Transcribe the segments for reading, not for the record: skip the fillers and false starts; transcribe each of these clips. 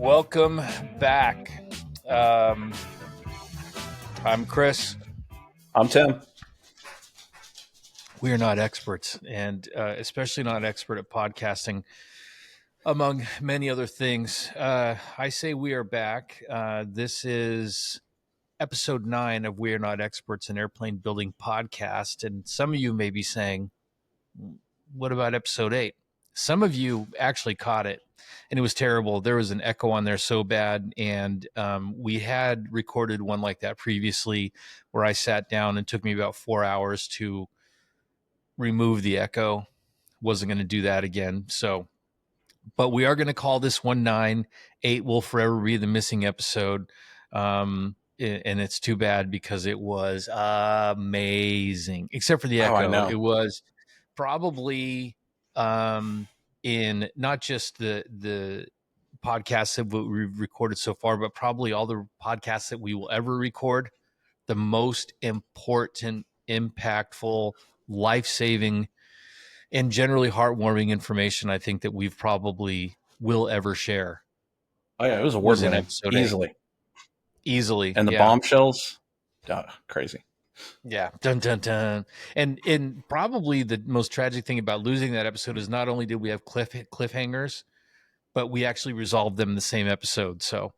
Welcome back. I'm Chris. I'm Tim. We are not experts, and especially not expert at podcasting, among many other things. I say we are back. This is episode 9 of We Are Not Experts in Airplane Building podcast. And some of you may be saying, what about episode 8? Some of you actually caught it, and it was terrible. There was an echo on there so bad, and we had recorded one like that previously where I sat down and it took me about 4 hours to remove the echo. Wasn't going to do that again. But we are going to call this one 9. 8 will forever be the missing episode. And it's too bad because it was amazing, except for the echo. I know. It was probably in not just the podcasts that we've recorded so far, but probably all the podcasts that we will ever record, the most important, impactful, life-saving, and generally heartwarming information I think that we've probably will ever share. Oh yeah, it was award-winning easily. And the bombshells, crazy. Yeah, dun dun dun. And probably the most tragic thing about losing that episode is not only did we have cliffhangers, but we actually resolved them in the same episode. So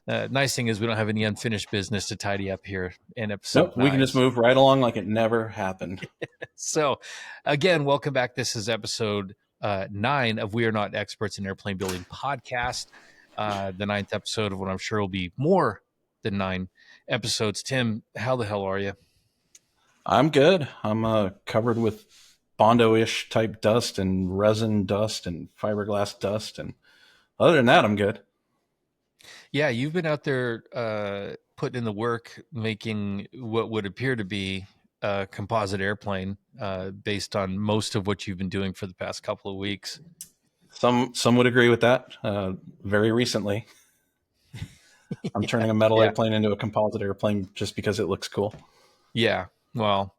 nice thing is we don't have any unfinished business to tidy up here in episode 9. We can just move right along like it never happened. So again, welcome back. This is episode 9 of We Are Not Experts in Airplane Building podcast. The 9th episode of what I'm sure will be more than 9 episodes. Tim, how the hell are you? I'm good. I'm covered with Bondo-ish type dust and resin dust and fiberglass dust. And other than that, I'm good. Yeah, you've been out there putting in the work, making what would appear to be a composite airplane based on most of what you've been doing for the past couple of weeks. Some would agree with that. Very recently, I'm turning a metal airplane into a composite airplane just because it looks cool. Yeah, well,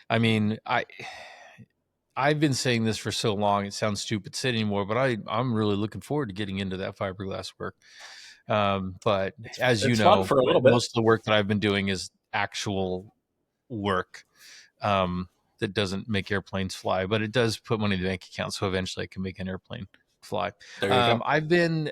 I mean, I've been saying this for so long, it sounds stupid to say anymore, but I'm really looking forward to getting into that fiberglass work. But as you know, most of the work that I've been doing is actual work that doesn't make airplanes fly, but it does put money in the bank account. So eventually I can make an airplane fly. There you go. I've been,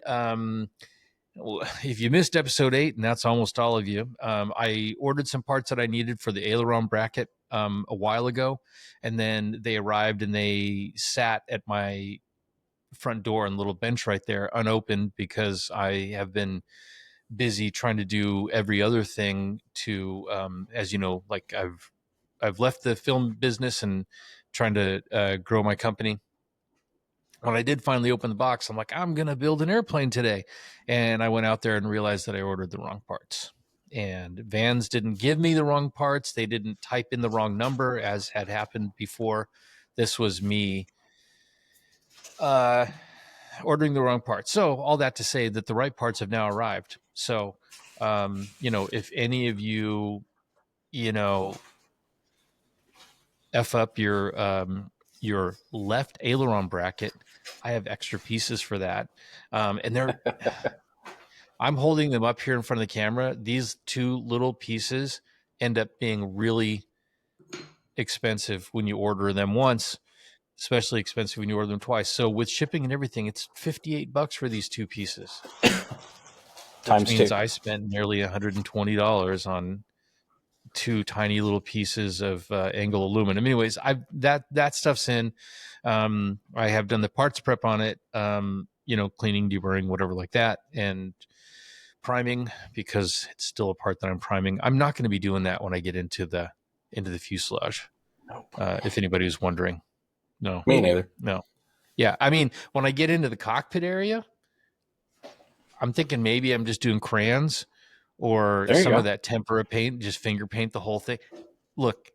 if you missed episode 8, and that's almost all of you, I ordered some parts that I needed for the aileron bracket a while ago, and then they arrived and they sat at my front door on the little bench right there unopened because I have been busy trying to do every other thing to, as you know, like I've left the film business and trying to grow my company. When I did finally open the box, I'm like, I'm going to build an airplane today. And I went out there and realized that I ordered the wrong parts. And Vans didn't give me the wrong parts. They didn't type in the wrong number, as had happened before. This was me ordering the wrong parts. So all that to say that the right parts have now arrived. So, if any of you, F up your left aileron bracket, I have extra pieces for that. And I'm holding them up here in front of the camera. These 2 little pieces end up being really expensive when you order them once, especially expensive when you order them twice. So with shipping and everything, it's $58 for these 2 pieces. Which means I spent nearly $120 on 2 tiny little pieces of angle aluminum. Anyways, that stuff's in. I have done the parts prep on it, cleaning, deburring, whatever like that, and priming, because it's still a part that I'm priming. I'm not going to be doing that when I get into the fuselage. Nope. If anybody was wondering. No. Me neither. No. Yeah, I mean, when I get into the cockpit area, I'm thinking maybe I'm just doing crayons or some of that tempera paint, just finger paint the whole thing. Look,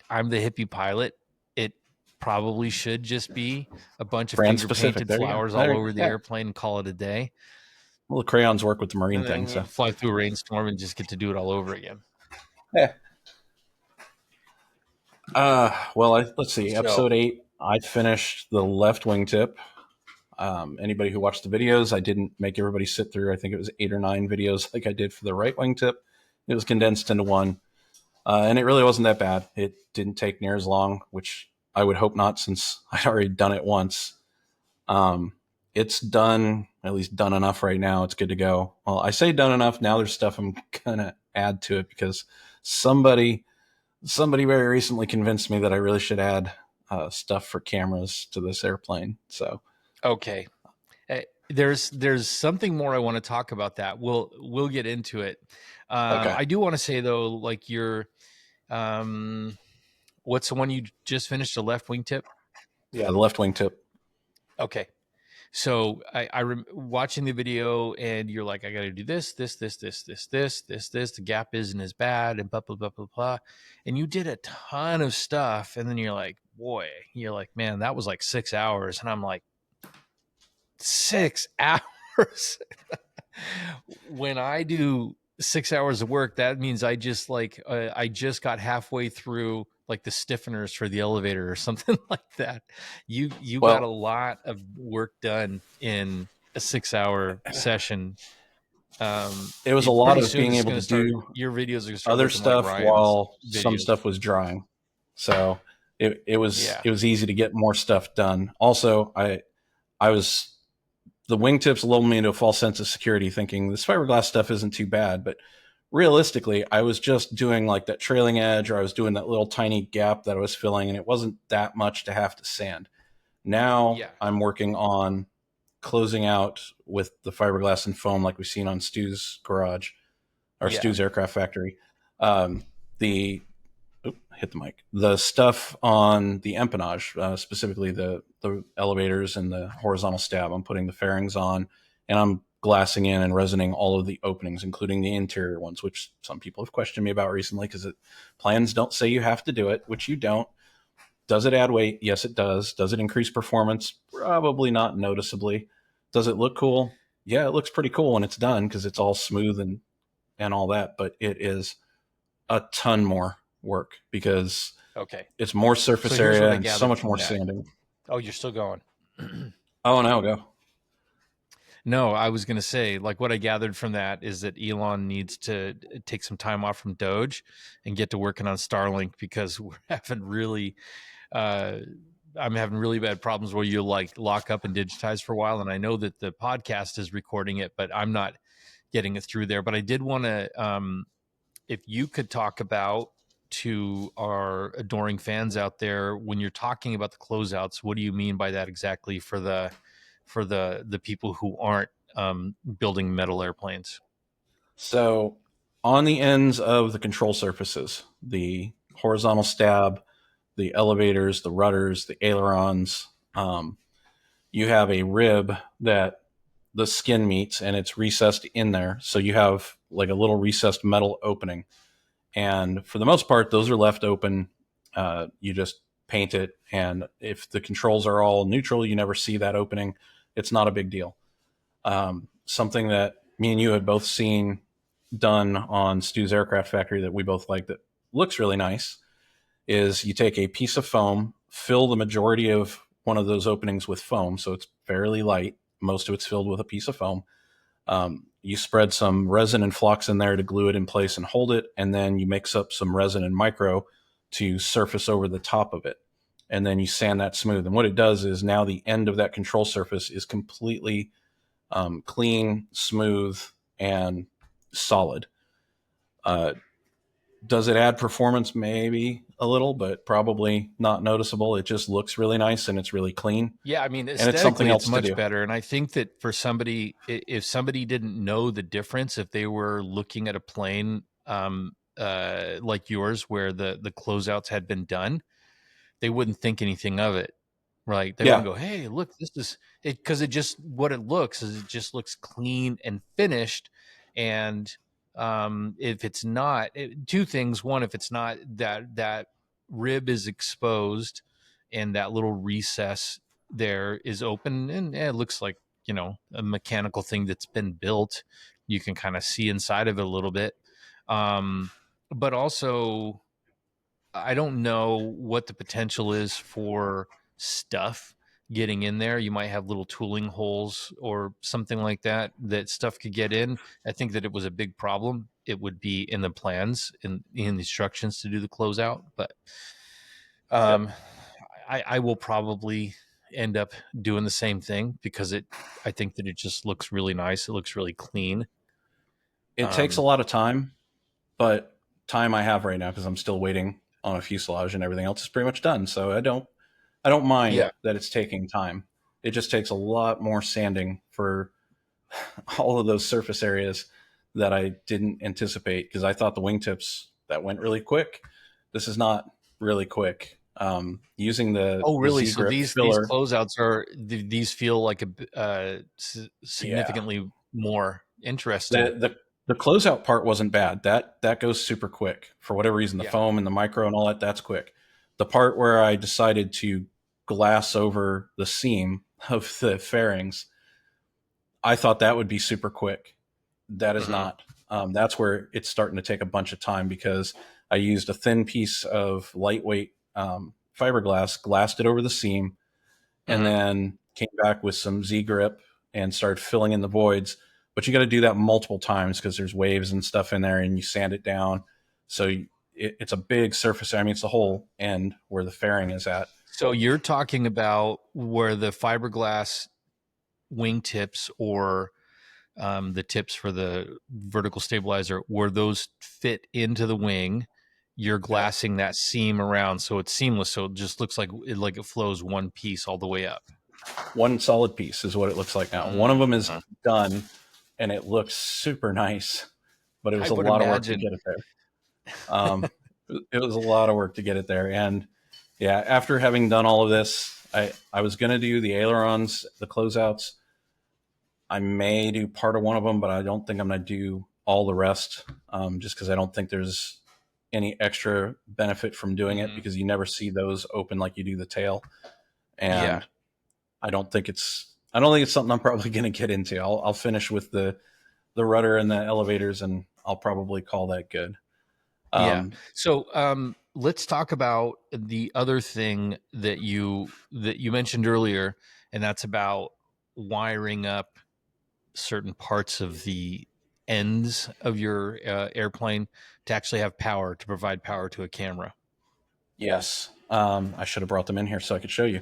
I'm the hippie pilot. It probably should just be a bunch of finger painted flowers all over the airplane and call it a day. Well, the crayons work with the marine thing. So fly through a rainstorm and just get to do it all over again. Yeah. Let's see. Episode 8, I finished the left wingtip. Anybody who watched the videos, I didn't make everybody sit through, I think it was 8 or 9 videos like I did for the right wingtip. It was condensed into one. And it really wasn't that bad. It didn't take near as long, which I would hope not, since I'd already done it once. Um, it's done, at least done enough right now. It's good to go. Well, I say done enough. Now there's stuff I'm gonna add to it because somebody very recently convinced me that I really should add stuff for cameras to this airplane. So Okay. There's something more I want to talk about that. We'll get into it. okay, I do want to say though, like your um, what's the one you just finished? The left wingtip. yeah, the left wing tip. Okay. So watching the video, and you're like, I got to do this. The gap isn't as bad, and blah blah blah blah blah. And you did a ton of stuff, and then you're like, boy, you're like, man, that was like 6 hours, and I'm like, 6 hours. When I do 6 hours of work, that means I just got halfway through like the stiffeners for the elevator or something like that. You got a Well, lot of work done in a 6 hour session. it was a lot Pretty of soon being it's able going to to start. do Your videos are going to start other looking like stuff Ryan's while some videos. stuff was drying. So Yeah, it was easy to get more stuff done. Also, I was the wingtips lulled me into a false sense of security, thinking this fiberglass stuff isn't too bad. But realistically, I was just doing like that trailing edge, or I was doing that little tiny gap that I was filling, and it wasn't that much to have to sand. Now yeah, I'm working on closing out with the fiberglass and foam, like we've seen on Stu's garage or yeah, Stu's aircraft factory. The hit the mic. The stuff on the empennage, specifically the elevators and the horizontal stab, I'm putting the fairings on, and I'm glassing in and resining all of the openings, including the interior ones, which some people have questioned me about recently because plans don't say you have to do it, which you don't. Does it add weight? Yes, it does. Does it increase performance? Probably not noticeably. Does it look cool? Yeah, it looks pretty cool when it's done because it's all smooth and all that, but it is a ton more work because okay. it's more So surface here's what area I and so gathered much from more that. sanding. Oh, you're still going. Oh, no, go. No, I was going to say, like, what I gathered from that is that Elon needs to take some time off from Doge and get to working on Starlink, because we're having really, uh, I'm having really bad problems where you like lock up and digitize for a while. And I know that the podcast is recording it, but I'm not getting it through there. But I did want to, if you could talk about to our adoring fans out there, when you're talking about the closeouts, what do you mean by that exactly for the people who aren't building metal airplanes? So on the ends of the control surfaces, the horizontal stab, the elevators, the rudders, the ailerons, you have a rib that the skin meets and it's recessed in there. So you have like a little recessed metal opening. And for the most part, those are left open. You just paint it. And if the controls are all neutral, you never see that opening. It's not a big deal. Something that me and you had both seen done on Stu's Aircraft Factory that we both like that looks really nice is you take a piece of foam, fill the majority of one of those openings with foam. So it's fairly light. Most of it's filled with a piece of foam. You spread some resin and flux in there to glue it in place and hold it. And then you mix up some resin and micro to surface over the top of it. And then you sand that smooth. And what it does is now the end of that control surface is completely clean, smooth, and solid. Uh, does it add performance? Maybe a little, but probably not noticeable. It just looks really nice and it's really clean. Yeah, I mean, And it's something aesthetically, it's else to much do. better. And I think that for somebody, if somebody didn't know the difference, if they were looking at a plane like yours, where the closeouts had been done, they wouldn't think anything of it. Right. They wouldn't Yeah. go, hey, look, this is it, because it just, what it looks is, it just looks clean and finished. And if it's not, two things. One, if it's not, that rib is exposed and that little recess there is open, and it looks like, a mechanical thing that's been built. You can kind of see inside of it a little bit. But also, I don't know what the potential is for stuff getting in there. You might have little tooling holes or something like that that stuff could get in. I think that it was a big problem. It would be in the plans, in the instructions to do the closeout, but Yep. um, I will probably end up doing the same thing because I think that it just looks really nice. It looks really clean. It takes a Um, lot of time, but time I have right now because I'm still waiting on a fuselage and everything else is pretty much done. So I don't mind yeah. that it's taking time. It just takes a lot more sanding for all of those surface areas that I didn't anticipate because I thought the wingtips that went really quick. This is not really quick. Using Oh, the really? Z So grip these filler, closeouts these feel like yeah. significantly more interesting. The closeout part wasn't bad. That goes super quick for whatever reason. The Yeah. foam and the micro and all that's quick. The part where I decided to glass over the seam of the fairings, I thought that would be super quick. That is Hmm. not. That's where it's starting to take a bunch of time because I used a thin piece of lightweight fiberglass, glassed it over the seam, and Hmm. then came back with some Z grip and started filling in the voids. But you got to do that multiple times because there's waves and stuff in there, and you sand it down. So it's a big surface. I mean, it's the whole end where the fairing is at. So you're talking about where the fiberglass wingtips or the tips for the vertical stabilizer, where those fit into the wing, you're Yep. glassing that seam around so it's seamless. So it just looks like it flows one piece all the way up. One solid piece is what it looks like now. One of them is Mhm. done, and it looks super nice, but it was I a would lot of work to imagine. get it there. Um, it was a lot of work to get it there. And yeah, after having done all of this, I was going to do the ailerons, the closeouts. I may do part of one of them, but I don't think I'm going to do all the rest, just because I don't think there's any extra benefit from doing it Hmm. because you never see those open like you do the tail. Yeah. And I don't think it's something I'm probably going to get into. I'll finish with the rudder and the elevators, and I'll probably call that good. Yeah. Um, So let's talk about the other thing that you mentioned earlier, and that's about wiring up certain parts of the ends of your airplane to actually have power to provide power to a camera. yes, I should have brought them in here so I could show you.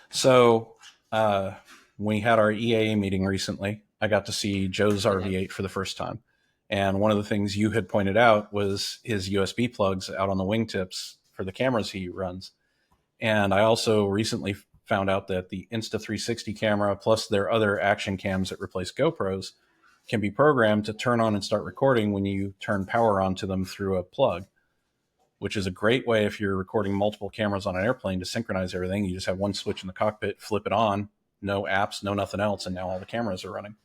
So uh, we had our EAA meeting recently. I got to see Joe's Hmm. RV8 for the first time. And one of the things you had pointed out was his USB plugs out on the wingtips for the cameras he runs. And I also recently found out that the Insta360 camera, plus their other action cams that replace GoPros, can be programmed to turn on and start recording when you turn power onto them through a plug, which is a great way if you're recording multiple cameras on an airplane to synchronize everything. You just have one switch in the cockpit, flip it on, no apps, no nothing else, and now all the cameras are running.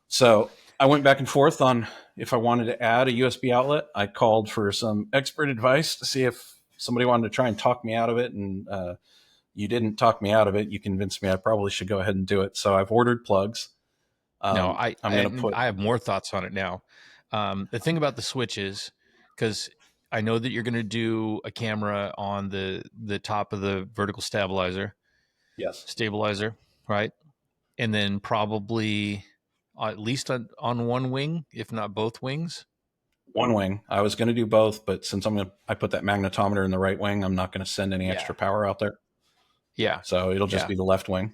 So I went back and forth on if I wanted to add a USB outlet. I called for some expert advice to see if somebody wanted to try and talk me out of it, and you didn't talk me out of it. You convinced me I probably should go ahead and do it. So I've ordered plugs. No, I'm going to put I have more thoughts on it now. The thing about the switches, because I know that you're going to do a camera on the top of the vertical yes, stabilizer, right? And then probably at least on one wing, if not both wings. one wing. I was going to do both, but since I put that magnetometer in the right wing, I'm not going to send any Yeah, extra power out there. yeah, So it'll just yeah. be the left wing.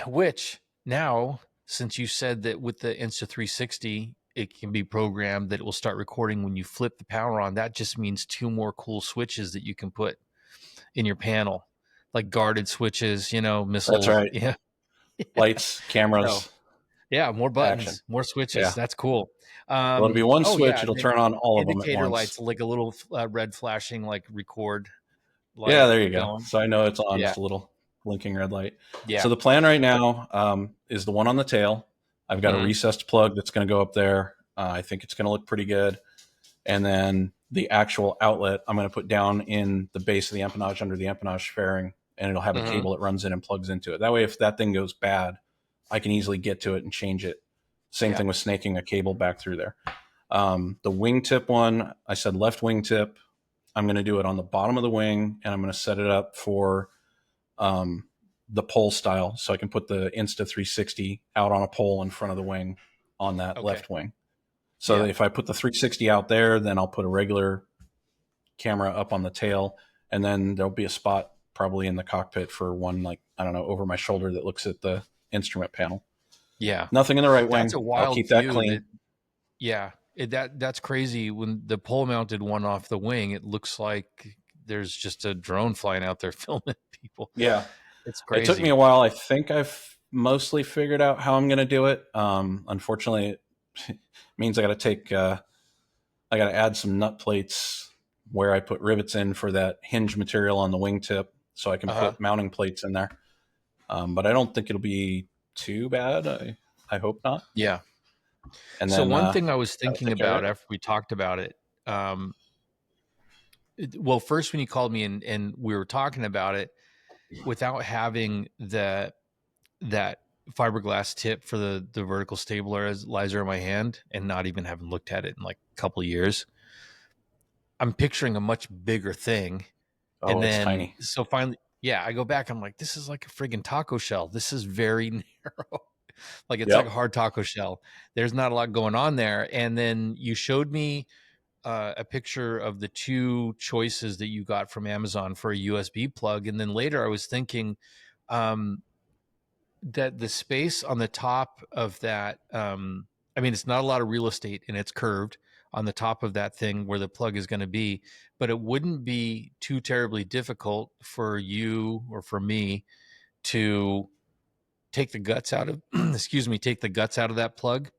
Which now, since you said that with the Insta360, it can be programmed that it will start recording when you flip the power on, that just means two more cool switches that you can put in your panel, like guarded switches, That's missile. right. Yeah. Lights, So, cameras, yeah, more action. buttons, more switches. Yeah. That's cool. Well, it'll be one Oh, switch. yeah. It'll Then turn on all of them at indicator once. lights, like a little red flashing, like record Yeah, light there you go. going. So I know it's on, Yeah. just a little blinking red light. Yeah. So the plan right now is the one on the tail. I've got a Hmm. recessed plug that's going to go up there. I think it's going to look pretty good. And then the actual outlet I'm going to put down in the base of the empennage under the empennage fairing, and it'll have a Hmm. cable that runs in and plugs into it. That way, if that thing goes bad, I can easily get to it and change it. Same Yeah. thing with snaking a cable back through there. The wingtip one, I said left wingtip. I'm going to do it on the bottom of the wing, and I'm going to set it up for the pole style, so I can put the Insta360 out on a pole in front of the wing on that Okay. left wing. So Yeah. if I put the 360 out there, then I'll put a regular camera up on the tail, and then there'll be a spot probably in the cockpit for one, like, I don't know, over my shoulder that looks at the instrument panel. Yeah. Nothing in the right That's wing. a I'll wild keep that view. clean. That's crazy. When the pole mounted one off the wing, it looks like there's just a drone flying out there filming people. Yeah. It's It took me crazy. a while. I think I've mostly figured out how I'm going to do it. Unfortunately, it means I got to I got to add some nut plates where I put rivets in for that hinge material on the wingtip, so I can Uh-huh. put mounting plates in there. But I don't think it'll be too bad. I hope not. Yeah. And So then one thing I was that'll thinking take care of about it. after we talked about it, well, first when you called me and we were talking about it, without having that fiberglass tip for the vertical stabilizer in my hand and not even having looked at it in like a couple of years, I'm picturing a much bigger thing. Oh, And it's then tiny. so finally, yeah, I go back. I'm like, this is like a friggin' taco shell. This is very narrow. Like it's like a Yep. hard taco shell. There's not a lot going on there. And then you showed me a picture of the two choices that you got from Amazon for a USB plug. And then later I was thinking um, that the space on the top of that, I mean, it's not a lot of real estate and it's curved on the top of that thing where the plug is going to be, but it wouldn't be too terribly difficult for you or for me to take the guts out of, excuse me, take the guts out of that plug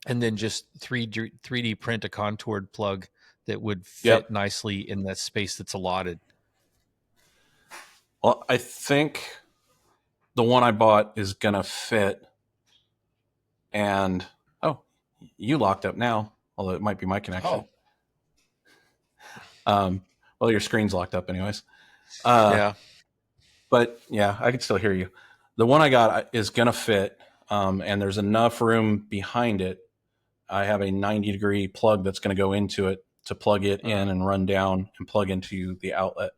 and then just 3D print a contoured plug that would fit Yep. nicely in that space that's allotted. Well, I think the one I bought is gonna fit. And oh, you locked up now, although it might be my connection. Oh, Well, your screen's locked up, anyways. Uh, yeah. but yeah, I can still hear you. The one I got is gonna fit, and there's enough room behind it. I have a 90-degree plug that's going to go into it to plug it in Mm-hmm. and run down and plug into the outlet.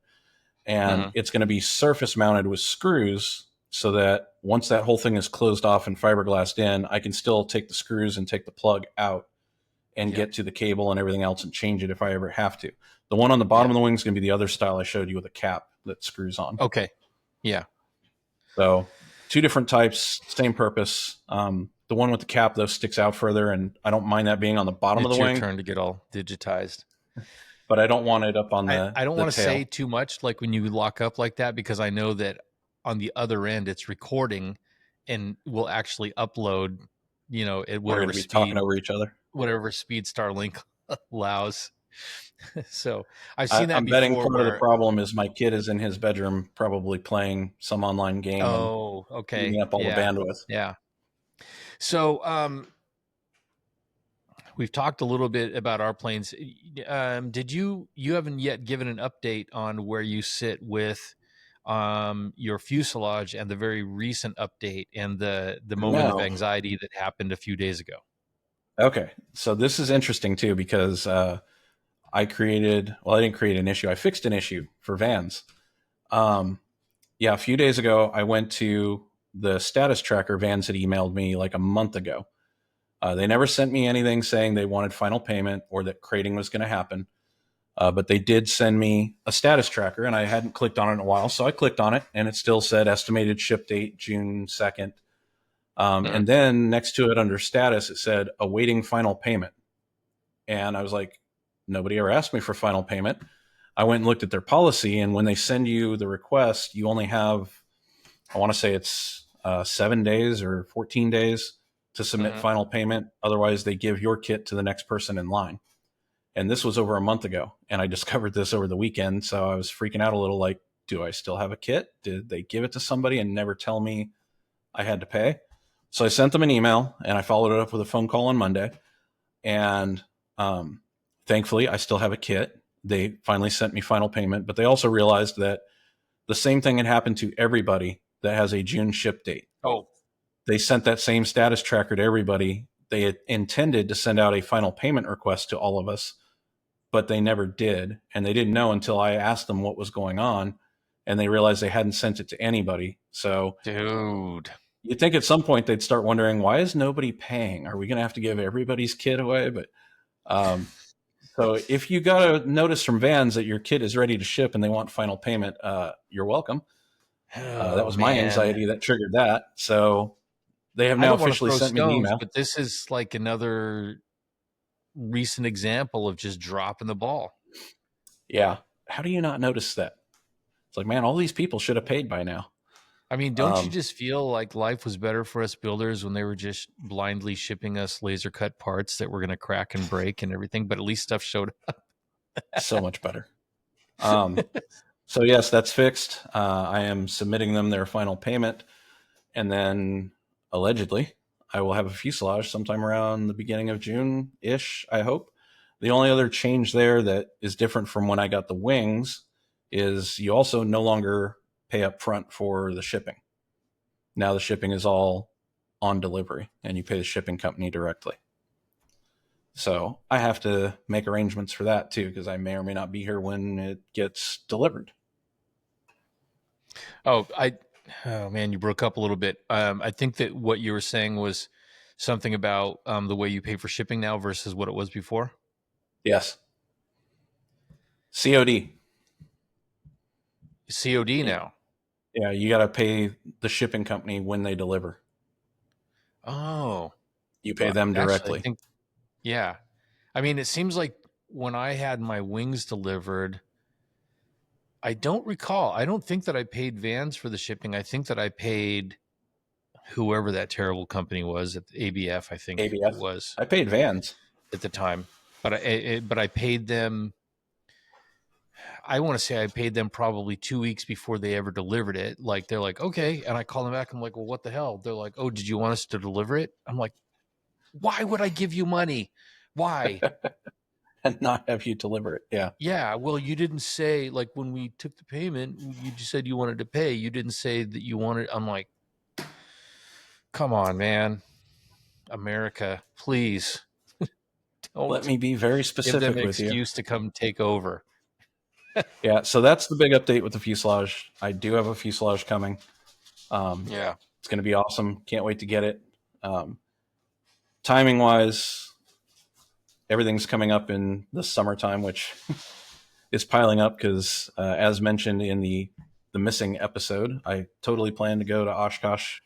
And Mm-hmm. it's going to be surface mounted with screws so that once that whole thing is closed off and fiberglassed in, I can still take the screws and take the plug out and Yeah. get to the cable and everything else and change it if I ever have to. The one on the bottom Yeah. of the wing is going to be the other style I showed you with a cap that screws on. Okay. Yeah. So two different types, same purpose. The one with the cap, though, sticks out further, and I don't mind that being on the bottom of the It's your wing, turn to get all digitized. but I don't want it up on I don't the want to say tail. too much like when you lock up like that because I know that on the other end it's recording and will actually upload, at We're going to be talking over each other. whatever speed Starlink allows. So I've seen that I'm betting before part of the where, problem is my kid is in his bedroom probably playing some online game and oh, eating okay. up all the Yeah. bandwidth. Yeah. So we've talked a little bit about our planes. Did you haven't yet given an update on where you sit with your fuselage and the very recent update and the moment of No. anxiety that happened a few days ago? Okay. So this is interesting too because I didn't create an issue. I fixed an issue for Vans. Yeah, a few days ago, I went to the status tracker Vans had emailed me like a month ago. They never sent me anything saying they wanted final payment or that crating was going to happen. But they did send me a status tracker, and I hadn't clicked on it in a while. So I clicked on it, and it still said estimated ship date June 2nd. Mm. And then next to it under status, it said awaiting final payment. And I was like, nobody ever asked me for final payment. I went and looked at their policy, and when they send you the request, you only have, I want to say it's 7 days or 14 days to submit Hmm. final payment. Otherwise, they give your kit to the next person in line. And this was over a month ago, and I discovered this over the weekend. So I was freaking out a little like, do I still have a kit? Did they give it to somebody and never tell me I had to pay? So I sent them an email, and I followed it up with a phone call on Monday. And thankfully, I still have a kit. They finally sent me final payment, but they also realized that the same thing had happened to everybody that has a June ship date. Oh, They sent that same status tracker to everybody. They had intended to send out a final payment request to all of us, but they never did. And they didn't know until I asked them what was going on. and they realized they hadn't sent it to anybody. So Dude. you'd think at some point they'd start wondering, why is nobody paying? Are we going to have to give everybody's kit away? But so if you got a notice from Vans that your kit is ready to ship and they want final payment, you're welcome. That Oh was my man. anxiety that triggered that. So they have I now don't want to officially throw sent me the stones, email. but this is like another recent example of just dropping the ball. Yeah. How do you not notice that? It's like, man, all these people should have paid by now. I mean, don't you just feel like life was better for us builders when they were just blindly shipping us laser cut parts that were going to crack and break and everything? But at least stuff showed up. So much better. So yes, that's fixed. I am submitting them their final payment, and then allegedly I will have a fuselage sometime around the beginning of June-ish, I hope. The only other change there that is different from when I got the wings is you also no longer pay up front for the shipping. Now the shipping is all on delivery, and you pay the shipping company directly. So I have to make arrangements for that too, because I may or may not be here when it gets delivered. Oh, oh man, you broke up a little bit. I think that what you were saying was something about the way you pay for shipping now versus what it was before. Yes. COD. COD now. Yeah, you got to pay the shipping company when they deliver. Oh, You pay them actually, I directly. think, yeah. I mean, it seems like when I had my wings delivered, I don't recall. I don't think that I paid Vans for the shipping. I think that I paid whoever that terrible company was at ABF. I think it ABF. was I paid Vans. at the time, but I paid them. I want to say I paid them probably 2 weeks before they ever delivered it. Like they're like, okay, and I call them back. I'm like, well, what the hell? They're like, oh, did you want us to deliver it? I'm like, why would I give you money? Why? And not have you deliver it. Yeah. Yeah, well, you didn't say, like, when we took the payment, you just said you wanted to pay. You didn't say that you wanted. I'm like, come on, man. America, please Let don't me be very give them specific an with you. excuse to come take over. Yeah. So that's the big update with the fuselage. I do have a fuselage coming. Yeah. It's going to be awesome. Can't wait to get it. Timing wise, everything's coming up in the summertime, which is piling up because, as mentioned in the missing episode, I totally plan to go to Oshkosh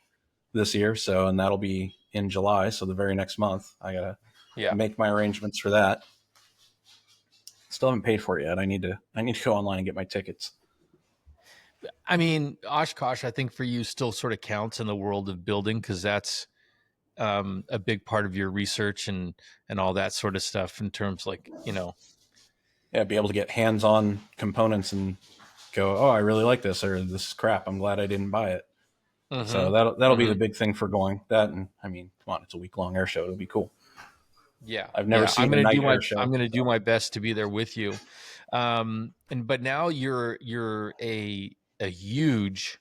this year. So, and that'll be in July. So the very next month, I gotta Yeah. make my arrangements for that. Still haven't paid for it yet. I need to go online and get my tickets. I mean, Oshkosh, I think for you still sort of counts in the world of building because that's a big part of your research and all that sort of stuff in terms like, Yeah, be able to get hands on components and go, oh, I really like this, or this is crap. I'm glad I didn't buy it. So that'll be the big thing for going. That, and I mean, come on, it's a week long air show. It'll be cool. Yeah. I've never Yeah. seen a night air show. I'm gonna do my best to be there with you. But now you're a huge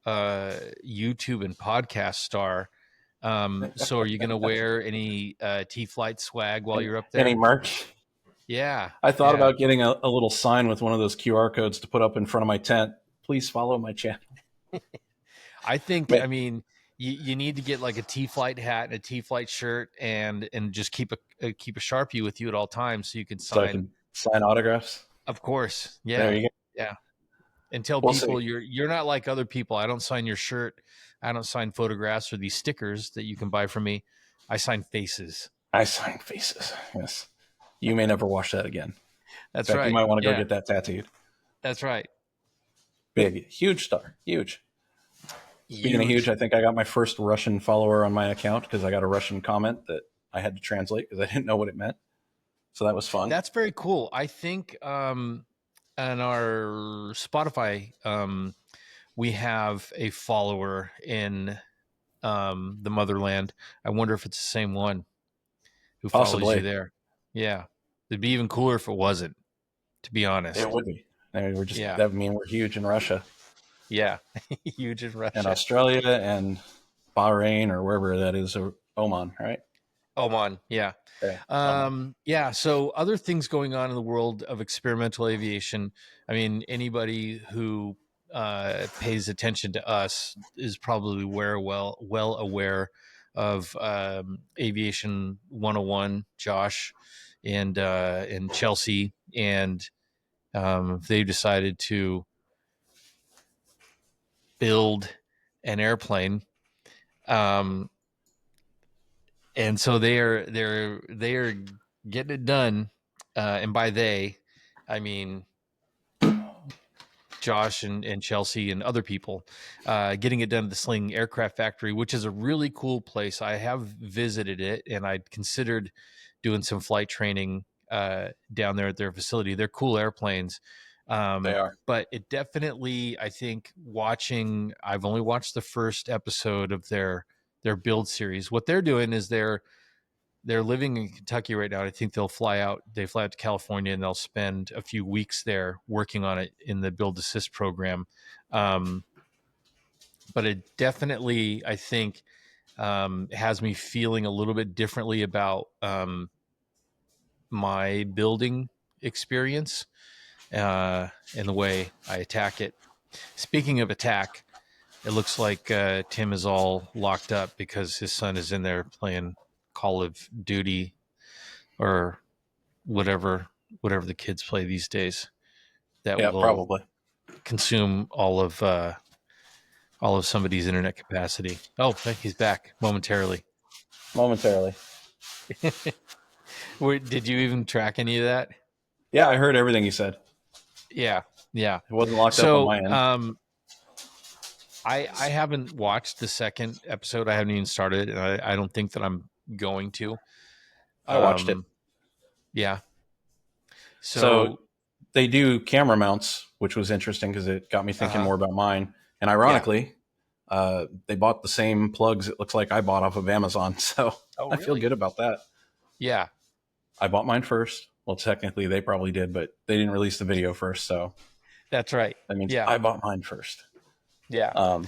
YouTube and podcast star. So are you gonna wear any T-Flight swag while you're up Any there? merch? Yeah. I thought Yeah. about getting a little sign with one of those QR codes to put up in front of my tent. Please follow my channel. I think, Man, I mean, you need to get like a T-Flight hat and a T-Flight shirt and just keep a Sharpie with you at all times so you can so I sign. can sign autographs. Of course. There Yeah. you go. Yeah. And tell We'll see. people you're not like other people. I don't sign your shirt. I don't sign photographs or these stickers that you can buy from me. I sign faces. I sign faces. Yes. You may never watch that again. In That's fact, you right. might want to go Yeah. get that tattooed. That's right. Big, huge star. Huge. Speaking of huge, Huge. I think I got my first Russian follower on my account because I got a Russian comment that I had to translate because I didn't know what it meant. So that was fun. That's very cool. I think on our Spotify, we have a follower in the motherland. I wonder if it's the same one who follows you Possibly. there. Yeah. It'd be even cooler if it wasn't, to be It honest. would be. I mean, Yeah. that would mean we're huge in Russia Yeah. Huge in and Russia. Australia and Bahrain or wherever that is, or Oman, right? Oman. Yeah. Yeah. Oman. Yeah. So other things going on in the world of experimental aviation. I mean, anybody who pays attention to us is probably well aware of Aviation 101, Josh and Chelsea, and they decided to build an airplane. And so they are getting it done, and by they, I mean Josh and Chelsea and other people, getting it done at the Sling Aircraft Factory, which is a really cool place. I have visited it, and I'd considered doing some flight training down there at their facility. They're cool airplanes. They are. But it definitely, I think, I've only watched the first episode of their build series. What they're doing is they're living in Kentucky right now. I think they fly out to California, and they'll spend a few weeks there working on it in the Build Assist program. But it definitely, I think, has me feeling a little bit differently about my building experience and the way I attack it. Speaking of attack, it looks like Tim is all locked up because his son is in there playing Call of Duty or whatever the kids play these days that Yeah, will probably. consume all of somebody's internet capacity. Oh, he's back momentarily. Momentarily. Did you even track any of that? Yeah, I heard everything you said. Yeah. It wasn't locked up on my end. I haven't watched the second episode. I haven't even started it, and I don't think that I'm going to. I watched it. Yeah. So they do camera mounts, which was interesting because it got me thinking more about mine. And ironically, they bought the same plugs, it looks like I bought off of Amazon. So really? I feel good about that. Yeah. I bought mine first. Well, technically they probably did, but they didn't release the video first. So that's right. That means I bought mine first. Yeah.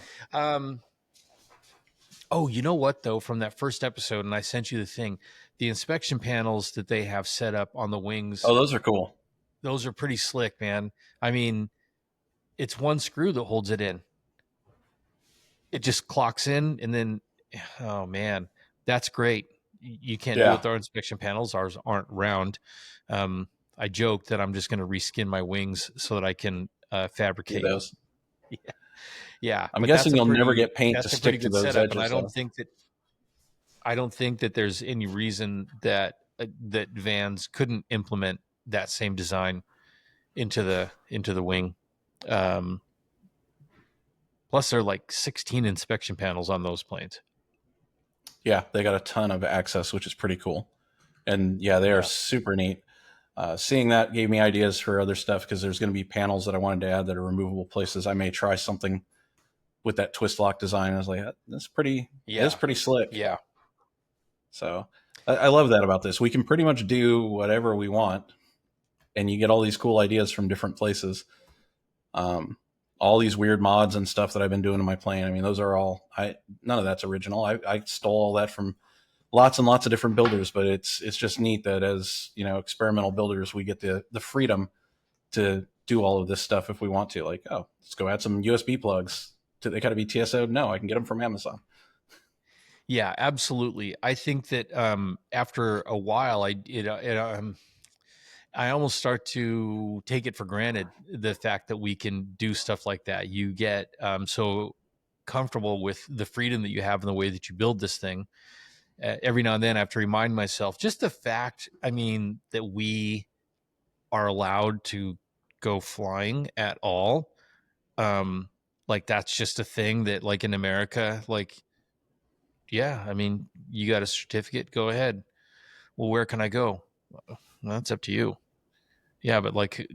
Oh, you know what, though, from that first episode, and I sent you the thing, the inspection panels that they have set up on the wings. Oh, those are cool. Those are pretty slick, man. I mean, it's one screw that holds it in. It just clocks in, and then, oh, man, that's great. You can't do it with our inspection panels. Ours aren't round. I joke that I'm just going to reskin my wings so that I can fabricate those. Yeah, I'm guessing you'll never get paint to stick to those edges. And I don't think that there's any reason that that Vans couldn't implement that same design into the wing. Plus, there are like 16 inspection panels on those planes. Yeah, they got a ton of access, which is pretty cool. And yeah, they are super neat. Seeing that gave me ideas for other stuff because there's going to be panels that I wanted to add that are removable places. I may try something with that twist lock design. I was like, that's pretty slick. Yeah. So I love that about this. We can pretty much do whatever we want, and you get all these cool ideas from different places. All these weird mods and stuff that I've been doing in my plane. I mean, those are all, none of that's original. I stole all that from lots and lots of different builders, but it's just neat that as, experimental builders, we get the freedom to do all of this stuff if we want to. Like, oh, let's go add some USB plugs. Do they got to be TSO'd? No, I can get them from Amazon. Yeah, absolutely. I think that after a while, I almost start to take it for granted, the fact that we can do stuff like that. You get so comfortable with the freedom that you have in the way that you build this thing. Every now and then I have to remind myself just the fact, that we are allowed to go flying at all. Like that's just a thing that, like, in America, like, yeah, you got a certificate, go ahead. Well, where can I go? Well, that's up to you. Yeah, but like,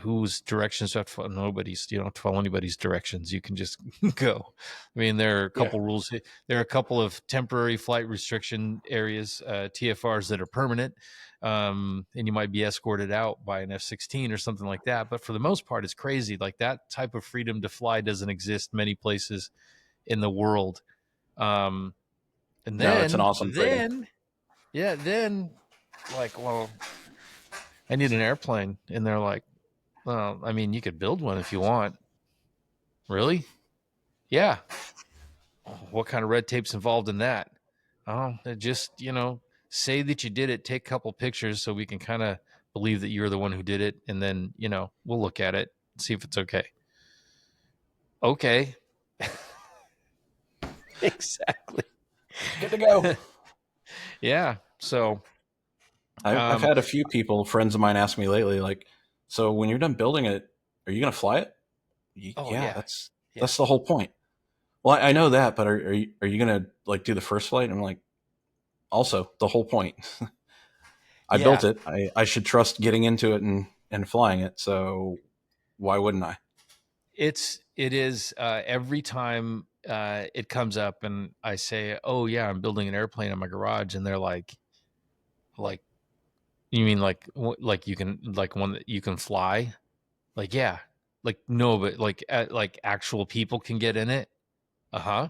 whose directions do I have to follow? Nobody's. You don't have to follow anybody's directions. You can just go. There are a couple rules. There are a couple of temporary flight restriction areas, TFRs, that are permanent, and you might be escorted out by an F-16 or something like that. But for the most part, it's crazy. Like, that type of freedom to fly doesn't exist many places in the world. And then, no, it's an awesome freedom. Then, like, well, I need an airplane. And they're like, well, you could build one if you want. Really? Yeah. What kind of red tape's involved in that? Oh, just, say that you did it, take a couple pictures so we can kind of believe that you're the one who did it. And then, we'll look at it, see if it's okay. Okay. Exactly. Good to go. Yeah. So, I've um, had a few people, friends of mine, ask me lately, like, so when you're done building it, are you going to fly it? oh, Yeah, yeah. Yeah. that's the whole point. Well, I know that, but are you going to like do the first flight? And I'm like, also the whole point. I built Yeah. it. I should trust getting into it and flying it. So why wouldn't I? It is every time it comes up and I say, oh, yeah, I'm building an airplane in my garage. And they're like, you mean like you can, like one that you can fly? Like, yeah, like no, but like actual people can get in it. Uh huh.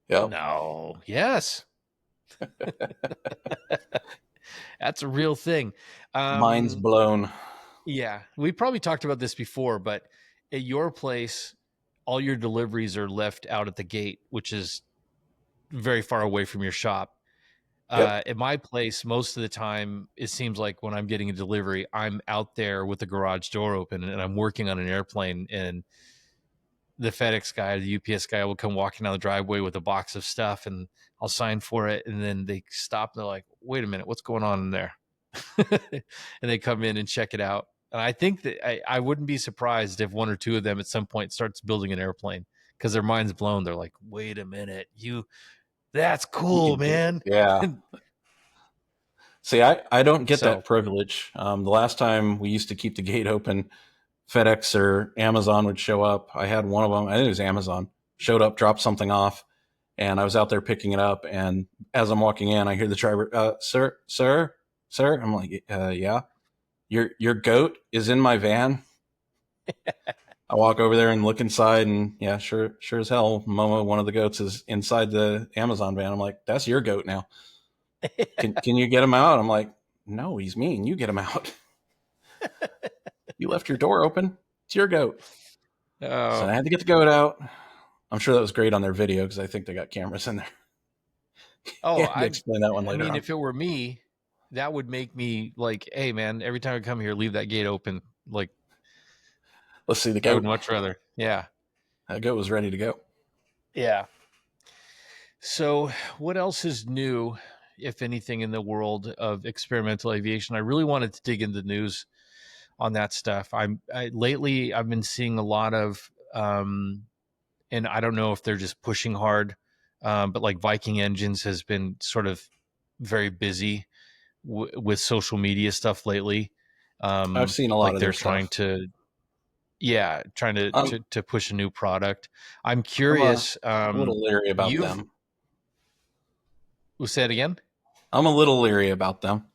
Yep. No. Yes, that's a real thing. Mind's Um, blown. yeah, we probably talked about this before, but at your place, all your deliveries are left out at the gate, which is very far away from your shop. Yep. At my place, most of the time, it seems like when I'm getting a delivery, I'm out there with the garage door open and I'm working on an airplane, and the FedEx guy, the UPS guy will come walking down the driveway with a box of stuff, and I'll sign for it. And then they stop and they're like, wait a minute, what's going on in there? And they come in and check it out. And I think that I wouldn't be surprised if one or two of them at some point starts building an airplane because their mind's blown. They're like, wait a minute, that's You cool, can do it. man. Yeah. See, I don't get So, that privilege. The last time we used to keep the gate open, FedEx or Amazon would show up. I had one of them, I think it was Amazon, showed up, dropped something off, and I was out there picking it up. And as I'm walking in, I hear the driver, sir. I'm like, yeah, your goat is in my van. I walk over there and look inside, and yeah, sure as hell, Momo, one of the goats, is inside the Amazon van. I'm like, that's your goat now. Can you get him out? I'm like, no, he's mean. You get him out. You left your door open. It's your goat. So oh, I had to get the goat out. I'm sure that was great on their video because I think they got cameras in there. oh, Yeah, to explain that one I later mean, on. if it were me, that would make me like, hey, man, every time I come here, leave that gate open. Like, Let's see the I would goat. much rather. Yeah. That goat was ready to go. Yeah. So, what else is new, if anything, in the world of experimental aviation? I really wanted to dig into the news on that stuff. Lately I've been seeing a lot of, and I don't know if they're just pushing hard, but like Viking Engines has been sort of very busy with social media stuff lately. I've seen a lot Like of they're their trying stuff. to, yeah, trying to, I'm to to push a new product. I'm I'm a curious. little leery about You've them. Say it again. I'm a little leery about them,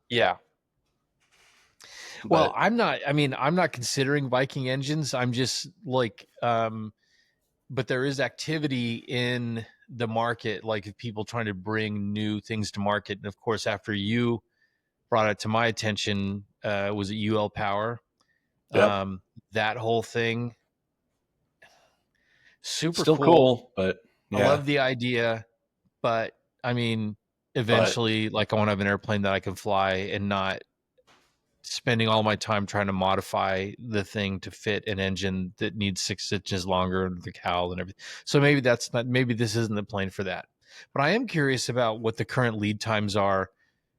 Yeah. Well, but I'm not. I mean, I'm not considering Viking engines. I'm just like, but there is activity in the market, like people trying to bring new things to market. And of course, after you brought it to my attention, was it UL Power? yep, Um, that whole thing, super still cool. cool. But I yeah, love the idea, but I mean, but eventually, like I want to have an airplane that I can fly and not spending all my time trying to modify the thing to fit an engine that needs 6 inches longer and the cowl and everything. So maybe that's not, maybe this isn't the plane for that. But I am curious about what the current lead times are,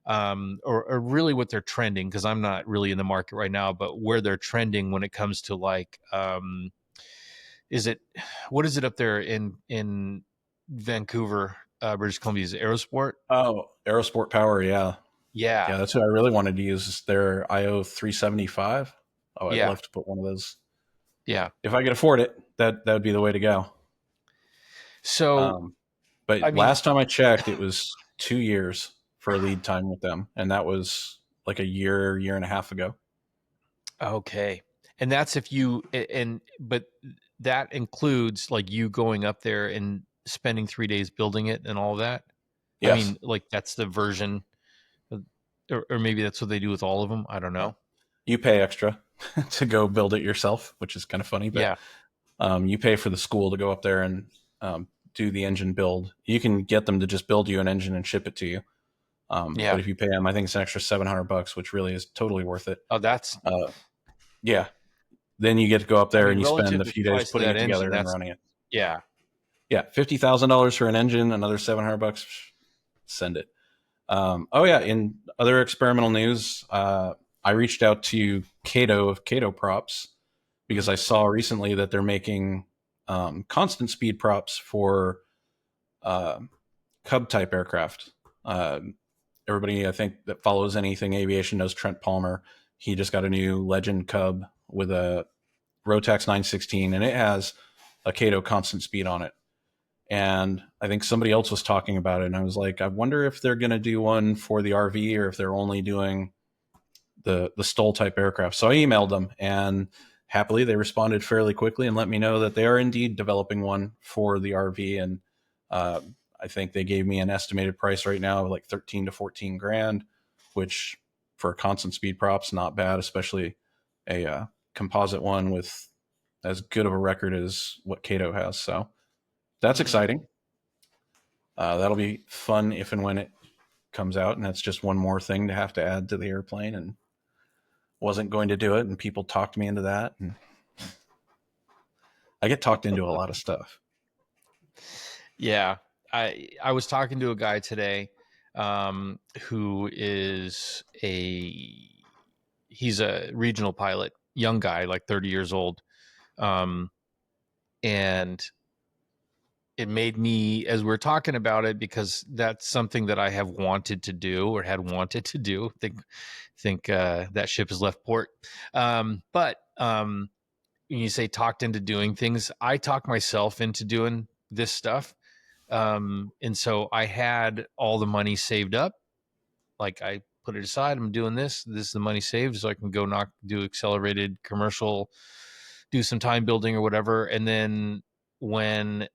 or really what they're trending, because I'm not really in the market right now, but where they're trending when it comes to like, is it, what is it up there in Vancouver, British Columbia? Is it Aerosport? oh, Aerosport Power, yeah, Yeah, yeah, that's who I really wanted to use. Is their IO 375. Oh, I'd yeah, love to put one of those yeah. if I could afford it. That would be the way to go. So Um, I but mean, last time I checked, it was 2 years for a lead time with them, and that was like a year and a half ago. okay. And that's if you but that includes like you going up there and spending 3 days building it and all that. I Yes, mean, like that's the version, or maybe that's what they do with all of them. I don't know. you pay extra to go build it yourself, which is kind of funny, but Yeah. You pay for the school to go up there and do the engine build. You can get them to just build you an engine and ship it to you. But Yeah. if you pay them, I think it's an extra $700, which really is totally worth it. Oh, that's, Yeah. Then you get to go up I there mean, and you spend relative a to few the days price of putting that it engine, together and that's, running it. yeah. Yeah, $50,000 for an engine, another $700. Send it. Oh yeah. In other experimental news, I reached out to Cato of Cato Props because I saw recently that they're making constant speed props for uh, Cub type aircraft. Uh, Everybody, I think, that follows anything aviation knows Trent Palmer. He just got a new Legend Cub with a Rotax 916, and it has a Cato constant speed on it. And I think somebody else was talking about it, and I was like, I wonder if they're going to do one for the RV or if they're only doing the Stoll type aircraft. So I emailed them, and happily they responded fairly quickly and let me know that they are indeed developing one for the RV. And uh, I think they gave me an estimated price right now of like 13 to 14 grand, which for constant speed props, not bad, especially a composite one with as good of a record as what Cato has. So that's Mhm. exciting. That'll be fun if and when it comes out, and that's just one more thing to have to add to the airplane. And wasn't going to do it, and people talked me into that. And I get talked into a lot of stuff. Yeah. I was talking to a guy today, who is he's a regional pilot, young guy, like 30 years old. Um, and it made me, as we're talking about it, because that's something that I have wanted to do or had wanted to do. Think that ship has left port. But when you say talked into doing things, I talk myself into doing this stuff. And so I had all the money saved up. Like I put it aside. I'm doing this. This is the money saved, so I can go do accelerated commercial, do some time building or whatever. And then when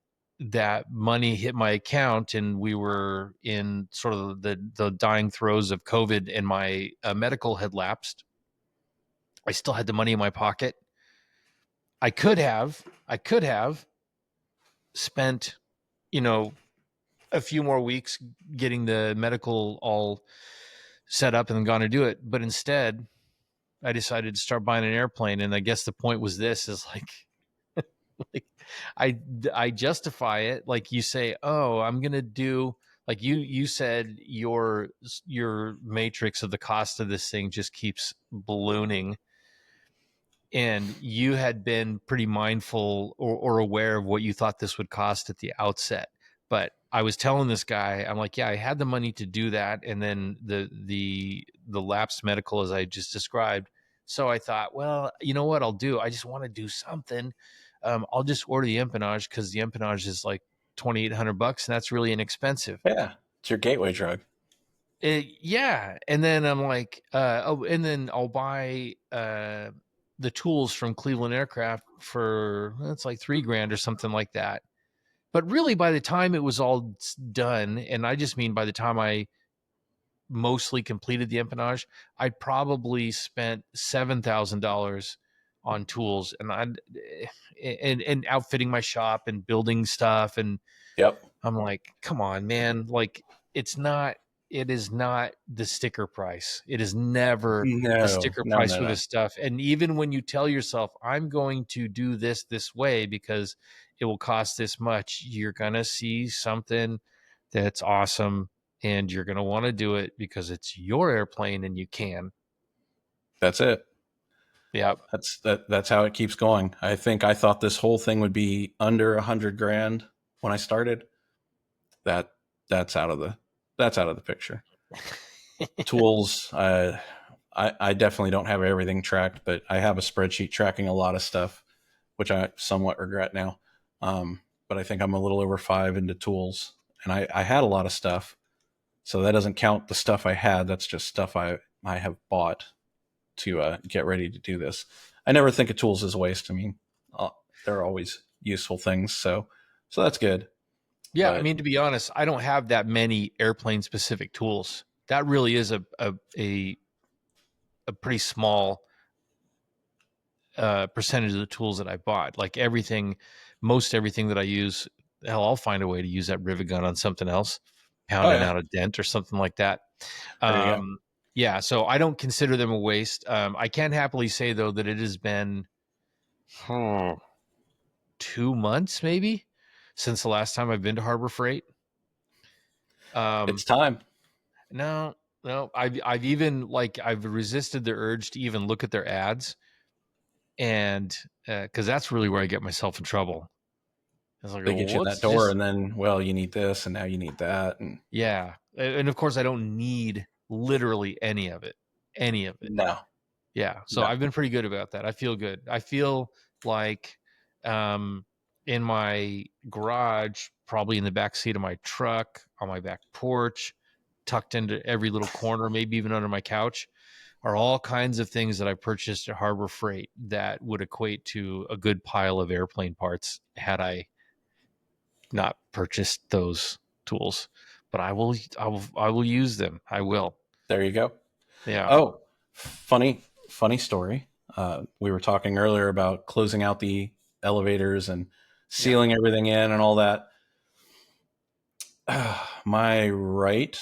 that money hit my account and we were in sort of the dying throes of COVID and my medical had lapsed, I still had the money in my pocket. I could have spent, you know, a few more weeks getting the medical all set up and then gone to do it. But instead, I decided to start buying an airplane. And I guess the point was this is like I, I justify it. Like you say, oh, I'm going to do, like you said, your matrix of the cost of this thing just keeps ballooning, and you had been pretty mindful or aware of what you thought this would cost at the outset. But I was telling this guy, I'm like, yeah, I had the money to do that, and then the lapsed medical, as I just described. So I thought, well, you know what I'll do? I just want to do something. I'll just order the empennage because the empennage is like $2,800, and that's really inexpensive. Yeah, it's your gateway drug. Yeah, and then I'm like, oh, and then I'll buy the tools from Cleveland Aircraft for it's like $3,000 or something like that. But really, by the time it was all done, and I just mean by the time I mostly completed the empennage, I probably spent $7,000 on tools, and outfitting my shop and building stuff. And Yep. I'm like, come on, man. Like, it's not, it is not the sticker price. It is never the No, sticker no, price no, for no. this stuff. And even when you tell yourself, I'm going to do this way because it will cost this much, you're going to see something that's awesome and you're going to want to do it because it's your airplane and you can. That's it. Yeah. That's how it keeps going. I think I thought this whole thing would be under 100 grand when I started. That that's out of the that's out of the picture. Tools. I definitely don't have everything tracked, but I have a spreadsheet tracking a lot of stuff, which I somewhat regret now. But I think I'm a little over 5 into tools, and I had a lot of stuff, so that doesn't count the stuff I had. That's just stuff I have bought to get ready to do this. I never think of tools as waste. I mean, they're always useful things, so that's good. Yeah. I But mean, to be honest, I don't have that many airplane specific tools. That really is a pretty small percentage of the tools that I bought. Like most everything that I use, hell, I'll find a way to use that rivet gun on something else, Oh pounding yeah, out a dent or something like that. there you go. Yeah, so I don't consider them a waste. I can happily say though that it has been 2 months maybe since the last time I've been to Harbor Freight. It's Um, time. no, no, I've even like I've resisted the urge to even look at their ads, and because that's really where I get myself in trouble. It's like, They well, get you in that what's door, just and then well, you need this, and now you need that, and yeah, and of course I don't need literally any of it, any of it. no, Yeah, so no. I've been pretty good about that. I feel good. I feel like um, in my garage, probably in the back seat of my truck, on my back porch, tucked into every little corner, maybe even under my couch, are all kinds of things that I purchased at Harbor Freight that would equate to a good pile of airplane parts had I not purchased those tools. But I will use them. I will. There you go. Yeah. Oh, funny story. We were talking earlier about closing out the elevators and Yeah. sealing everything in and all that. My right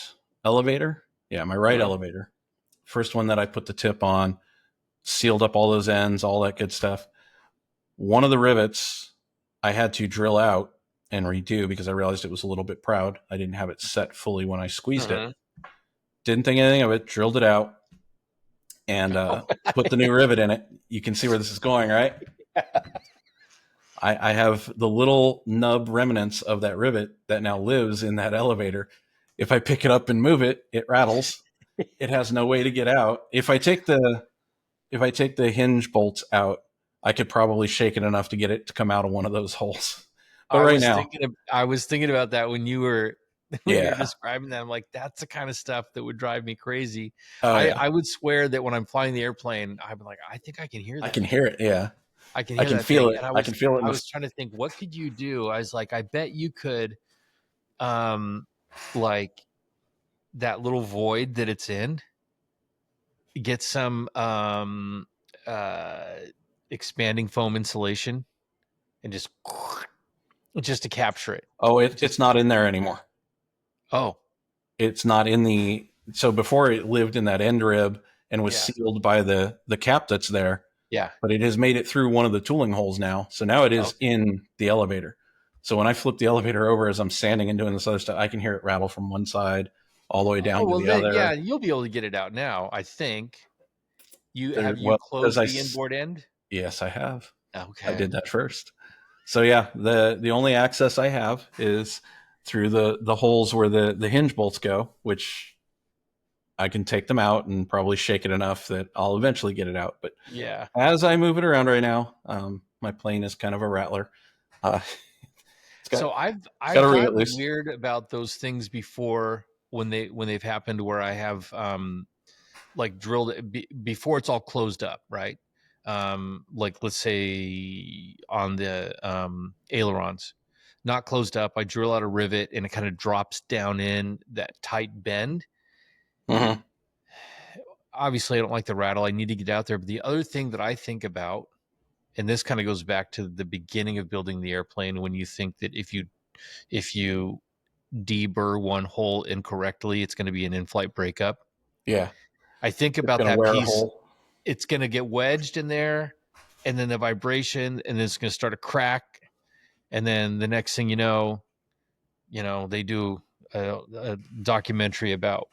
elevator, yeah, my right Mhm. elevator, first one that I put the tip on, sealed up all those ends, all that good stuff. One of the rivets I had to drill out and redo because I realized it was a little bit proud. I didn't have it set fully when I squeezed it. Mhm. Didn't think anything of it, drilled it out, and put the new rivet in it. You can see where this is going, right? I have the little nub remnants of that rivet that now lives in that elevator. If I pick it up and move it, it rattles. It has no way to get out. If I take the hinge bolts out, I could probably shake it enough to get it to come out of one of those holes. But right now, I was thinking about that when you were when you were yeah. describing that. I'm like, that's the kind of stuff that would drive me crazy. Oh yeah. I would swear that when I'm flying the airplane, I'm like, I think I can hear I that can thing. hear it. Yeah. I can I hear can that feel thing. it. And I I can was feel it in I the was trying to think, what could you do? I was like, I bet you could um like that little void that it's in, get some uh expanding foam insulation and just to capture it. Oh, it's Just not in there anymore. oh, It's not in the so before it lived in that end rib and was yeah. sealed by the cap that's there, Yeah. but it has made it through one of the tooling holes now. So now it is Okay. in the elevator. So when I flip the elevator over as I'm standing and doing this other stuff, I can hear it rattle from one side all the way Oh down to well, the then yeah, other. you'll be able to get it out now. I think There, you well, as closed I the inboard end. yes, I have. I Okay. did that first. So yeah, the only access I have is through the holes where the hinge bolts go, which I can take them out and probably shake it enough that I'll eventually get it out. But Yeah. as I move it around right now, my plane is kind of a rattler. Uh, it's got So it's got I've to ring it gotten loose. weird about those things before when they've happened where I have like drilled it before it's all closed up, right? Like let's say on the ailerons, not closed up. I drill out a rivet and it kind of drops down in that tight bend. Mm-hmm. Obviously, I don't like the rattle. I need to get out there. But the other thing that I think about, and this kind of goes back to the beginning of building the airplane, when you think that if you deburr one hole incorrectly, it's going to be an in-flight breakup. Yeah, I think it's about gonna that wear a piece. hole. It's going to get wedged in there, and then the vibration, and then it's going to start to crack, and then the next thing they do a documentary about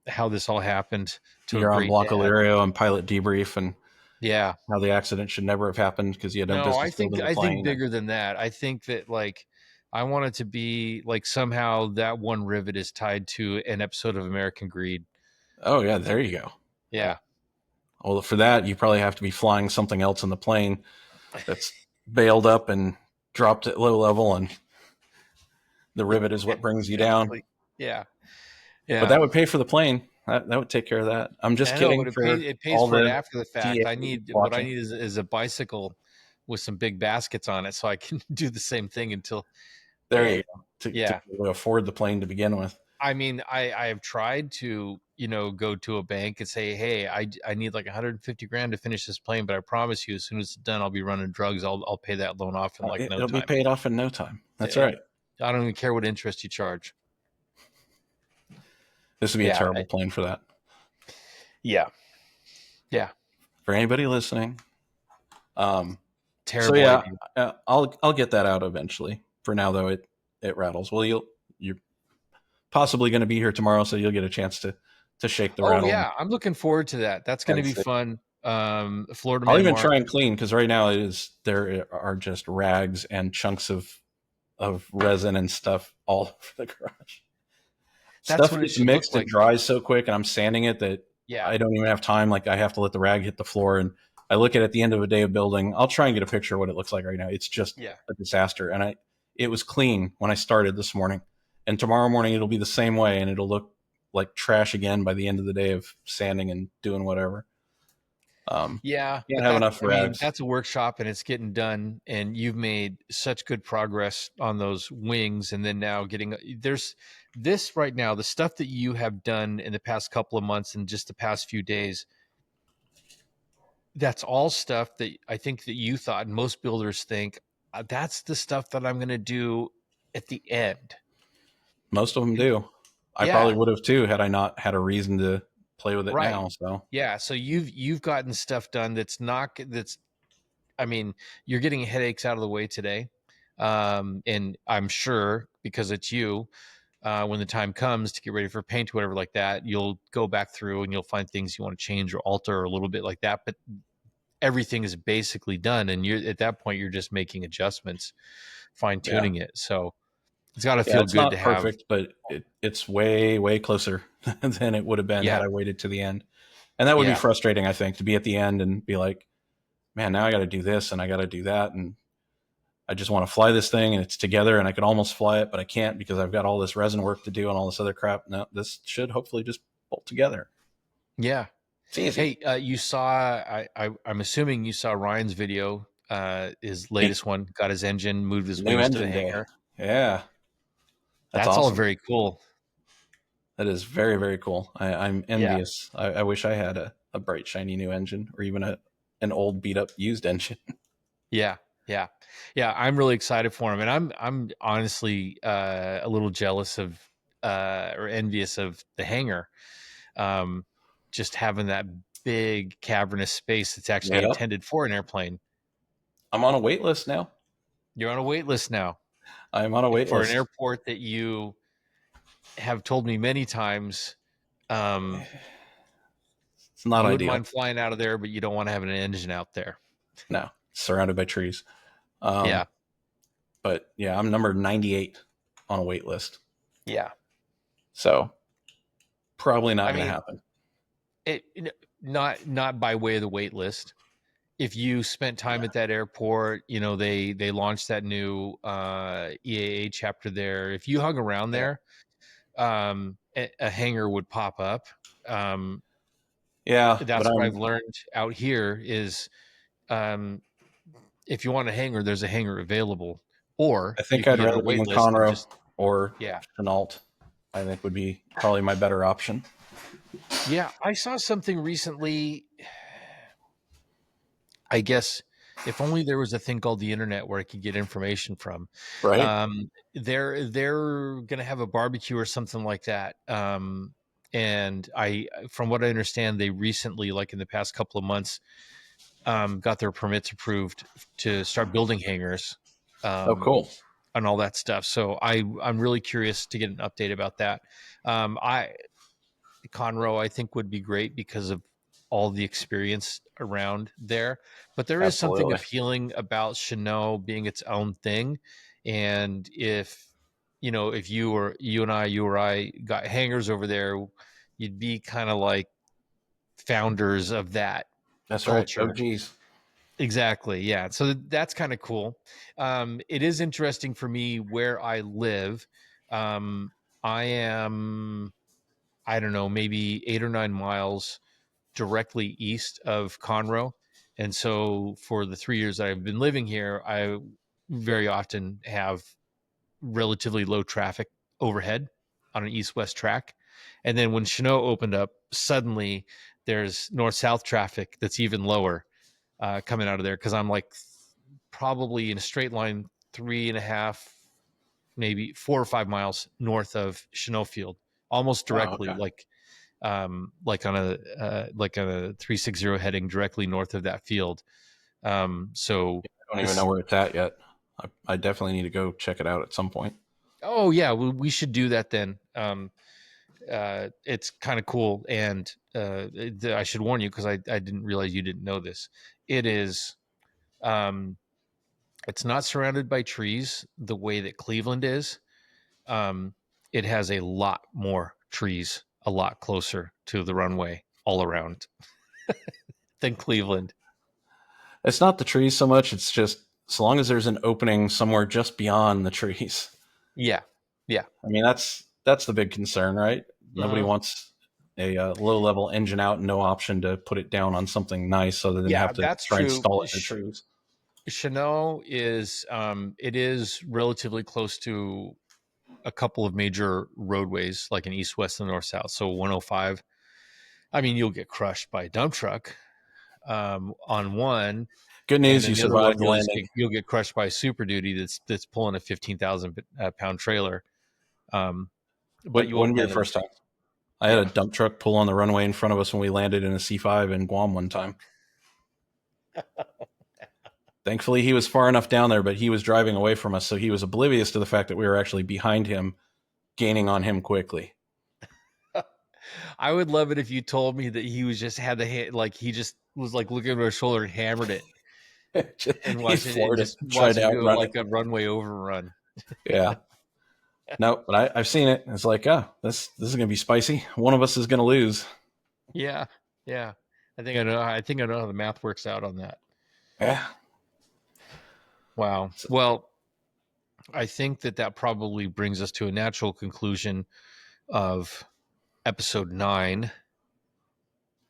how this all happened to a You're on great Blanca dad. Lirio and pilot debrief and Yeah. how the accident should never have happened because you had no No, business building the I think plane. And bigger than that. I think that like I want it to be like somehow that one rivet is tied to an episode of American Greed. oh yeah, there you go. Yeah. Well, for that you probably have to be flying something else in the plane that's bailed up and dropped at low level, and the rivet is what brings you down. Exactly. Yeah. But Yeah. that would pay for the plane. That would take care of that. I'm just I know, kidding but for it pays all for it the after the fact. GA I need what I watching. need is a bicycle with some big baskets on it so I can do the same thing until There uh, you go. To yeah. be able to afford the plane to begin with. I mean, I have tried to, go to a bank and say, hey, I need like 150 grand to finish this plane, but I promise you, as soon as it's done, I'll be running drugs. I'll pay that loan off in like no It'll be time. paid off in no time. That's And right. I don't even care what interest you charge. This would be a Yeah. terrible plane for that. Yeah. Yeah. For anybody listening. So Terrible yeah, idea. I'll get that out eventually. For now, though, it rattles. Well, you're possibly going to be here tomorrow, so you'll get a chance to shake the Oh rattle yeah, I'm looking forward to that. That's going to and be see. fun. Florida I'll Man even Mark. try and clean because right now there are just rags and chunks of resin and stuff all over the garage. That's Stuff what it gets should look mixed and like. dries so quick, and I'm sanding it that Yeah. I don't even have time. Like I have to let the rag hit the floor, and I look at it at the end of a day of building. I'll try and get a picture of what it looks like right now. It's just Yeah. a disaster, and it was clean when I started this morning, and tomorrow morning it'll be the same way, and it'll look like trash again by the end of the day of sanding and doing whatever. Yeah, Can't but have enough rags. that's a workshop and it's getting done, and you've made such good progress on those wings, and then now there's this right now, the stuff that you have done in the past couple of months and just the past few days, that's all stuff that I think that you thought and most builders think that's the stuff that I'm going to do at the end. Most of them do. I probably Yeah, would have too had I not had a reason to play with it right. now. So Yeah, so you've gotten stuff done that's not that's I mean, you're getting headaches out of the way today. And I'm sure because it's you, when the time comes to get ready for paint or whatever like that, you'll go back through and you'll find things you want to change or alter or a little bit like that. But everything is basically done. And you're at that point, you're just making adjustments, fine yeah, tuning it. So it's got to yeah, feel it's good to not have. perfect, but it's way closer than it would have been had Yeah. I waited to the end. And that would be Yeah. frustrating, I think, to be at the end and be like, man, now I got to do this and I got to do that, and I just want to fly this thing and it's together and I could almost fly it, but I can't because I've got all this resin work to do and all this other crap. No, this should hopefully just bolt together. Yeah. It's easy. Hey, you saw, I'm assuming you saw Ryan's video, his Hey, latest one, got his engine, moved his new wings to the engine day. hangar. Yeah, that's That's all awesome. very cool. That is very cool. I'm Yeah. envious. I wish I had a bright, shiny new engine or even an old, beat up used engine. Yeah. Yeah. Yeah. I'm really excited for him. And I'm honestly a little jealous of or envious of the hangar. Um, just having that big cavernous space that's actually Yep. intended for an airplane. I'm on a wait list now. You're on a wait list now I'm on a wait for an list. airport that you have told me many times. Um, It's not you wouldn't ideal. mind flying out of there, but you don't want to have an engine out there. No, surrounded by trees. Um, Yeah. but yeah, I'm number 98 on a wait list. Yeah. So probably not I going to mean, happen. not by way of the wait list. If you spent time Yeah. at that airport, they launched that new EAA chapter there. If you hung around Yeah. there, a hangar would pop up. Yeah, but That's what I've learned out here is um, if you want a hangar, there's a hangar available, or I you think can I'd get on a rather be wait in list and Conroe just or yeah. Chenault. I think would be probably my better option. Yeah, I saw something recently. I guess if only there was a thing called the internet where I could get information from. Right? They're gonna have a barbecue or something like that. And from what I understand, they recently, like in the past couple of months, got their permits approved to start building hangars, Oh, cool. and all that stuff. So I'm really curious to get an update about that. I Conroe, I think, would be great because of all the experience around there. But there is something Absolutely. appealing about Chanel being its own thing. And if you or I got hangers over there, you'd be kind of like founders of that That's right. Oh, culture. geez. Exactly. Yeah. So that's kind of cool. It is interesting for me where I live. Um, I am, I don't know, maybe 8 or 9 miles directly east of Conroe. And so for the 3 years that I've been living here, I very often have relatively low traffic overhead on an east west track. And then when Chenault opened up, suddenly there's north-south traffic that's even lower coming out of there, because I'm like probably in a straight line 3.5, maybe 4 or 5 miles north of Chenault Field, almost Oh, directly, okay. like on a 360 heading directly north of that field. So I don't even know this, where it's at yet. I definitely need to go check it out at some point. oh yeah, we should do that then. It's kind of cool, and I should warn you, because I didn't realize you didn't know this. It is, it's not surrounded by trees the way that Cleveland is. Um, it has a lot more trees, a lot closer to the runway all around than Cleveland. It's not the trees so much. It's just as long as there's an opening somewhere just beyond the trees. Yeah, yeah. I mean, that's the big concern, right? Nobody Uh-huh. wants a low level engine out and no option to put it down on something nice other than Yeah, have to that's try and true. stall it in the trees. Chenault is, it is relatively close to a couple of major roadways, like an east, west, and north, south. So 105. I mean, you'll get crushed by a dump truck on one, Good and news, then you the other one survived the landing. you'll get crushed by a Super Duty that's pulling a 15,000 pound trailer. Um, but you won't Wouldn't be your land in. first time. I had a Yeah. dump truck pull on the runway in front of us when we landed in a C5 in Guam one time. Thankfully, he was far enough down there, but he was driving away from us, so he was oblivious to the fact that we were actually behind him, gaining on him quickly. I would love it if you told me that he was just had the hand, like he just was like looking over his shoulder and hammered it and He watched it and floored it, just tried watch to him do it outrun like it. a runway overrun. Yeah. No, but I've seen it. It's like, oh, this is going to be spicy. One of us is going to lose. Yeah, yeah. I think I know. I think I know how the math works out on that. Yeah. Wow. Well, I think that probably brings us to a natural conclusion of episode 9.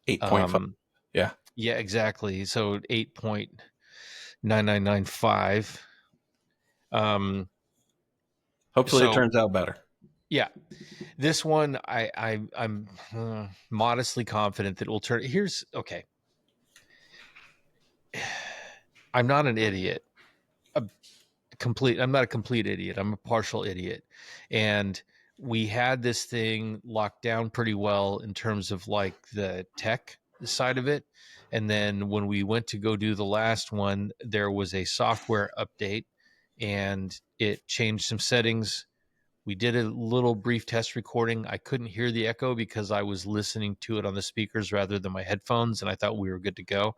8.5. Yeah. Yeah, exactly. So 8.9995. Hopefully it So turns out better. yeah, this one I'm modestly confident that it will turn. Here's okay. I'm not an idiot. I'm not a complete idiot. I'm a partial idiot. And we had this thing locked down pretty well in terms of like the tech side of it. And then when we went to go do the last one, there was a software update and it changed some settings. We did a little brief test recording. I couldn't hear the echo because I was listening to it on the speakers rather than my headphones, and I thought we were good to go.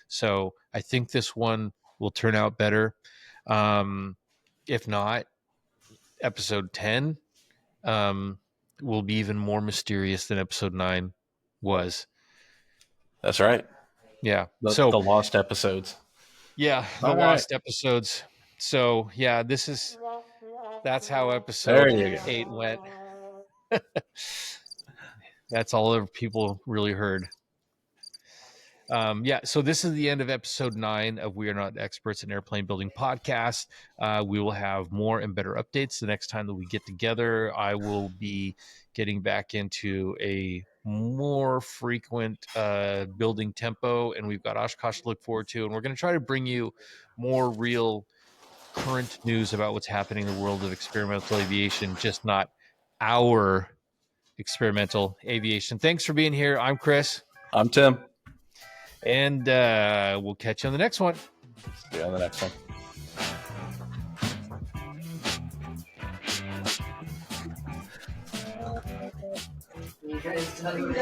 So I think this one will turn out better. If not, episode 10 will be even more mysterious than episode 9 was. That's right. Yeah. The So, lost episodes. yeah, the All right. lost episodes. So, yeah, that's how There episode you go. 8 went. That's all other people really heard. Yeah, so this is the end of episode 9 of We Are Not Experts in Airplane Building podcast. We will have more and better updates the next time that we get together. I will be getting back into a more frequent building tempo, and we've got Oshkosh to look forward to, and we're going to try to bring you more real current news about what's happening in the world of experimental aviation, just not our experimental aviation. Thanks for being here. I'm Chris. I'm Tim. And we'll catch you on the next one. See you on the next one. You guys done?